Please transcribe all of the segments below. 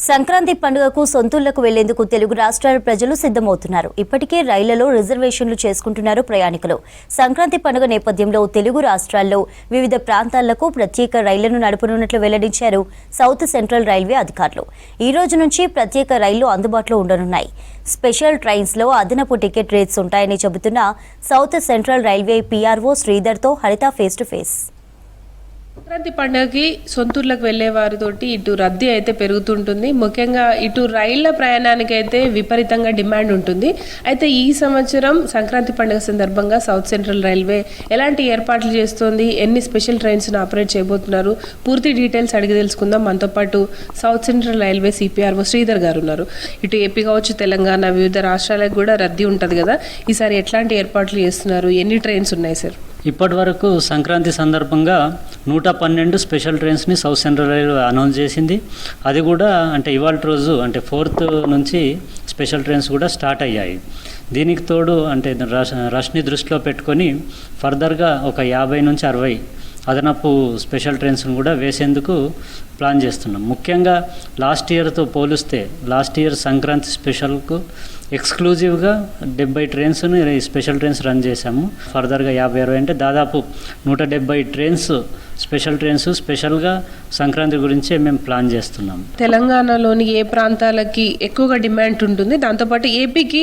సంక్రాంతి పండుగకు సొంతూళ్లకు వెళ్లేందుకు తెలుగు రాష్ట్రాల ప్రజలు సిద్ధమవుతున్నారు. ఇప్పటికే రైళ్లలో రిజర్వేషన్లు చేసుకుంటున్నారు ప్రయాణికులు. సంక్రాంతి పండుగ నేపథ్యంలో తెలుగు రాష్ట్రాల్లో వివిధ ప్రాంతాలకు ప్రత్యేక రైళ్లను నడపనున్నట్లు వెల్లడించారు సౌత్ సెంట్రల్ రైల్వే అధికారులు. ఈ రోజు నుంచి ప్రత్యేక రైళ్లు అందుబాటులో ఉండనున్నాయి. స్పెషల్ ట్రైన్స్ లో అదనపు టికెట్ రేట్స్ ఉంటాయని చెబుతున్న సౌత్ సెంట్రల్ రైల్వే పీఆర్ఓ శ్రీధర్తో హరిత ఫేస్ టు ఫేస్. సంక్రాంతి పండుగకి సొంతూర్లకు వెళ్లే వారితోటి ఇటు రద్దీ అయితే పెరుగుతుంటుంది. ముఖ్యంగా ఇటు రైళ్ల ప్రయాణానికి అయితే విపరీతంగా డిమాండ్ ఉంటుంది. అయితే ఈ సంవత్సరం సంక్రాంతి పండుగ సందర్భంగా సౌత్ సెంట్రల్ రైల్వే ఎలాంటి ఏర్పాట్లు చేస్తోంది, ఎన్ని స్పెషల్ ట్రైన్స్ను ఆపరేట్ చేయబోతున్నారు, పూర్తి డీటెయిల్స్ అడిగి తెలుసుకుందాం. మనతో పాటు south central railway CPRO Sridhar గారు ఉన్నారు. ఇటు ఏపీ కావచ్చు, తెలంగాణ, వివిధ రాష్ట్రాలకు కూడా రద్దీ ఉంటుంది కదా. ఈసారి ఎట్లాంటి ఏర్పాట్లు చేస్తున్నారు, ఎన్ని ట్రైన్స్ ఉన్నాయి సార్? ఇప్పటి వరకు సంక్రాంతి సందర్భంగా 112 స్పెషల్ ట్రైన్స్ని సౌత్ సెంట్రల్ రైల్వే అనౌన్స్ చేసింది. అది కూడా అంటే ఇవాళ రోజు అంటే 4th నుంచి స్పెషల్ ట్రైన్స్ కూడా స్టార్ట్ అయ్యాయి. దీనికి తోడు అంటే రష్ని దృష్టిలో పెట్టుకొని ఫర్దర్గా ఒక 50 నుంచి 60 అదనపు స్పెషల్ ట్రైన్స్ను కూడా వేసేందుకు ప్లాన్ చేస్తున్నాం. ముఖ్యంగా లాస్ట్ ఇయర్తో పోలిస్తే లాస్ట్ ఇయర్ సంక్రాంతి స్పెషల్కు ఎక్స్క్లూజివ్గా 70 ట్రైన్స్ని స్పెషల్ ట్రైన్స్ రన్ చేశాము. ఫర్దర్గా 50-60 అంటే దాదాపు 170 ట్రైన్స్ స్పెషల్ ట్రైన్స్ స్పెషల్గా సంక్రాంతి గురించే మేము ప్లాన్ చేస్తున్నాం. తెలంగాణలోని ఏ ప్రాంతాలకి ఎక్కువగా డిమాండ్ ఉంటుంది, దాంతోపాటు ఏపీకి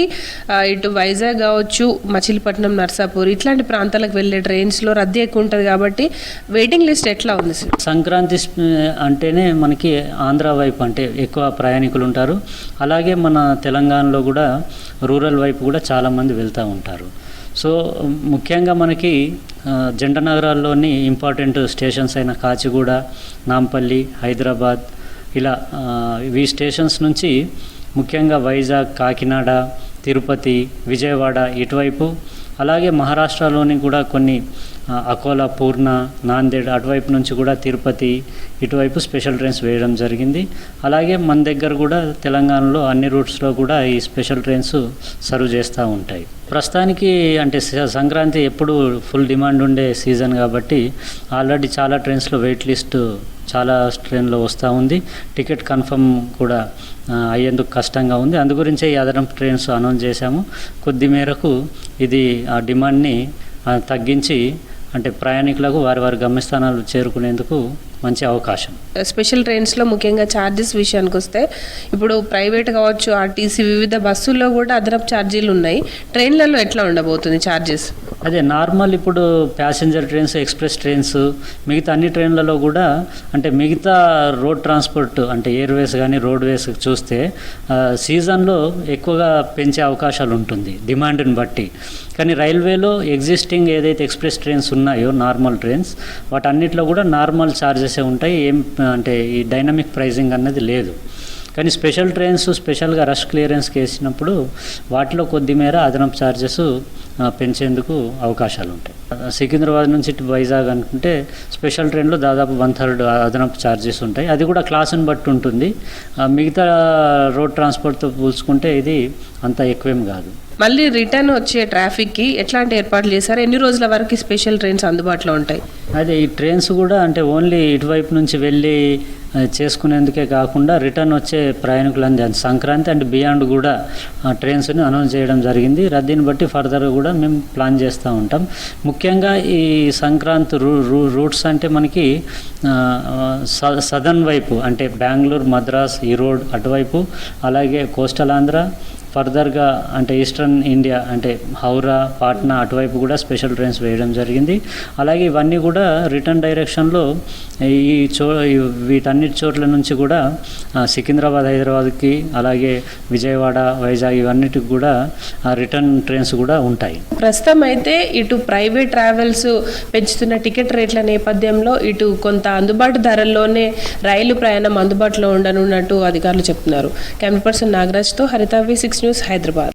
ఇటు వైజాగ్ కావచ్చు, మచిలీపట్నం, నర్సాపూర్ ఇట్లాంటి ప్రాంతాలకు వెళ్ళే ట్రైన్స్లో రద్దీ ఎక్కువ ఉంటుంది కాబట్టి వెయిటింగ్ లిస్ట్ ఎట్లా ఉంది సార్? సంక్రాంతి అంటేనే మనకి ఆంధ్ర వైపు అంటే ఎక్కువ ప్రయాణికులు ఉంటారు. అలాగే మన తెలంగాణలో కూడా రూరల్ వైపు కూడా చాలామంది వెళ్తూ ఉంటారు. సో ముఖ్యంగా మనకి జంట నగరాల్లోని ఇంపార్టెంట్ స్టేషన్స్ అయిన కాచిగూడ, నాంపల్లి, హైదరాబాద్ ఇలా ఈ స్టేషన్స్ నుంచి ముఖ్యంగా వైజాగ్, కాకినాడ, తిరుపతి, విజయవాడ ఇటువైపు, అలాగే మహారాష్ట్రలోని కూడా కొన్ని అకోలా, పూర్ణ, నాందేడ్ అటువైపు నుంచి కూడా తిరుపతి ఇటువైపు స్పెషల్ ట్రైన్స్ వేయడం జరిగింది. అలాగే మన దగ్గర కూడా తెలంగాణలో అన్ని రూట్స్లో కూడా ఈ స్పెషల్ ట్రైన్స్ సర్వ్ చేస్తూ ఉంటాయి. ప్రస్తుతానికి అంటే సంక్రాంతి ఎప్పుడు ఫుల్ డిమాండ్ ఉండే సీజన్ కాబట్టి ఆల్రెడీ చాలా ట్రైన్స్లో వెయిట్ లిస్ట్ చాలా ట్రైన్లో వస్తూ ఉంది. టికెట్ కన్ఫర్మ్ కూడా అయ్యేందుకు కష్టంగా ఉంది. అందు గురించే ఈ అదనపు ట్రైన్స్ అనౌన్స్ చేశాము. కొద్ది మేరకు ఇది ఆ డిమాండ్ని తగ్గించి అంటే ప్రయాణికులకు వారి గమ్యస్థానాలు చేరుకునేందుకు మంచి అవకాశం. స్పెషల్ ట్రైన్స్లో ముఖ్యంగా ఛార్జెస్ విషయానికి వస్తే ఇప్పుడు ప్రైవేట్ కావచ్చు, ఆర్టీసీ వివిధ బస్సుల్లో కూడా అదనపు ఛార్జీలు ఉన్నాయి. ట్రైన్లలో ఎట్లా ఉండబోతుంది ఛార్జెస్? అదే నార్మల్ ఇప్పుడు ప్యాసింజర్ ట్రైన్స్, ఎక్స్ప్రెస్ ట్రైన్స్, మిగతా అన్ని ట్రైన్లలో కూడా అంటే మిగతా రోడ్ ట్రాన్స్పోర్ట్ అంటే ఎయిర్వేస్ కానీ రోడ్వేస్ చూస్తే సీజన్లో ఎక్కువగా పెంచే అవకాశాలు ఉంటుంది డిమాండ్ని బట్టి. కానీ రైల్వేలో ఎగ్జిస్టింగ్ ఏదైతే ఎక్స్ప్రెస్ ట్రైన్స్ ఉన్నాయో నార్మల్ ట్రైన్స్ వాటన్నిటిలో కూడా నార్మల్ ఛార్జెసే ఉంటాయి. ఏం అంటే ఈ డైనమిక్ ప్రైజింగ్ అన్నది లేదు. కానీ స్పెషల్ ట్రైన్స్ స్పెషల్గా రష్ క్లియరెన్స్కి వేసినప్పుడు వాటిలో కొద్ది మేర అదనపు ఛార్జెస్ పెంచేందుకు అవకాశాలు ఉంటాయి. సికింద్రాబాద్ నుంచి వైజాగ్ అనుకుంటే స్పెషల్ ట్రైన్లో దాదాపు 1/3 అదనపు ఛార్జెస్ ఉంటాయి. అది కూడా క్లాసుని బట్టి ఉంటుంది. మిగతా రోడ్ ట్రాన్స్పోర్ట్తో పోల్చుకుంటే ఇది అంత ఎక్కువేం కాదు. మళ్ళీ రిటర్న్ వచ్చే ట్రాఫిక్కి ఎట్లాంటి ఏర్పాట్లు చేశారు? ఎన్ని రోజుల వరకు స్పెషల్ ట్రైన్స్ అందుబాటులో ఉంటాయి? అదే ఈ ట్రైన్స్ కూడా అంటే ఓన్లీ ఇటువైపు నుంచి వెళ్ళి చేసుకునేందుకే కాకుండా రిటర్న్ వచ్చే ప్రయాణికులందరూ సంక్రాంతి అండ్ బియాండ్ కూడా ట్రైన్స్ని అనౌన్స్ చేయడం జరిగింది. రద్దీని బట్టి ఫర్దర్గా కూడా మేము ప్లాన్ చేస్తూ ఉంటాం. ముఖ్యంగా ఈ సంక్రాంతి రూట్స్ అంటే మనకి సదర్న్ వైపు అంటే బెంగళూరు, మద్రాస్, ఈరోడ్ అటువైపు, అలాగే కోస్టల్ ఆంధ్ర, ఫర్దర్గా అంటే ఈస్టర్న్ ఇండియా అంటే హౌరా, పాట్నా అటువైపు కూడా స్పెషల్ ట్రైన్స్ వేయడం జరిగింది. అలాగే ఇవన్నీ కూడా రిటర్న్ డైరెక్షన్లో వీటన్నిటి చోట్ల నుంచి కూడా సికింద్రాబాద్, హైదరాబాద్కి, అలాగే విజయవాడ, వైజాగ్ ఇవన్నిటికి కూడా రిటర్న్ ట్రైన్స్ కూడా ఉంటాయి. ప్రస్తుతం అయితే ఇటు ప్రైవేట్ ట్రావెల్స్ పెంచుతున్న టికెట్ రేట్ల నేపథ్యంలో ఇటు కొంత అందుబాటు ధరల్లోనే రైలు ప్రయాణం అందుబాటులో ఉండనున్నట్టు అధికారులు చెప్తున్నారు. కెమెరా పర్సన్ నాగరాజ్తో హరిత V6 న్యూస్, హైదరాబాద్.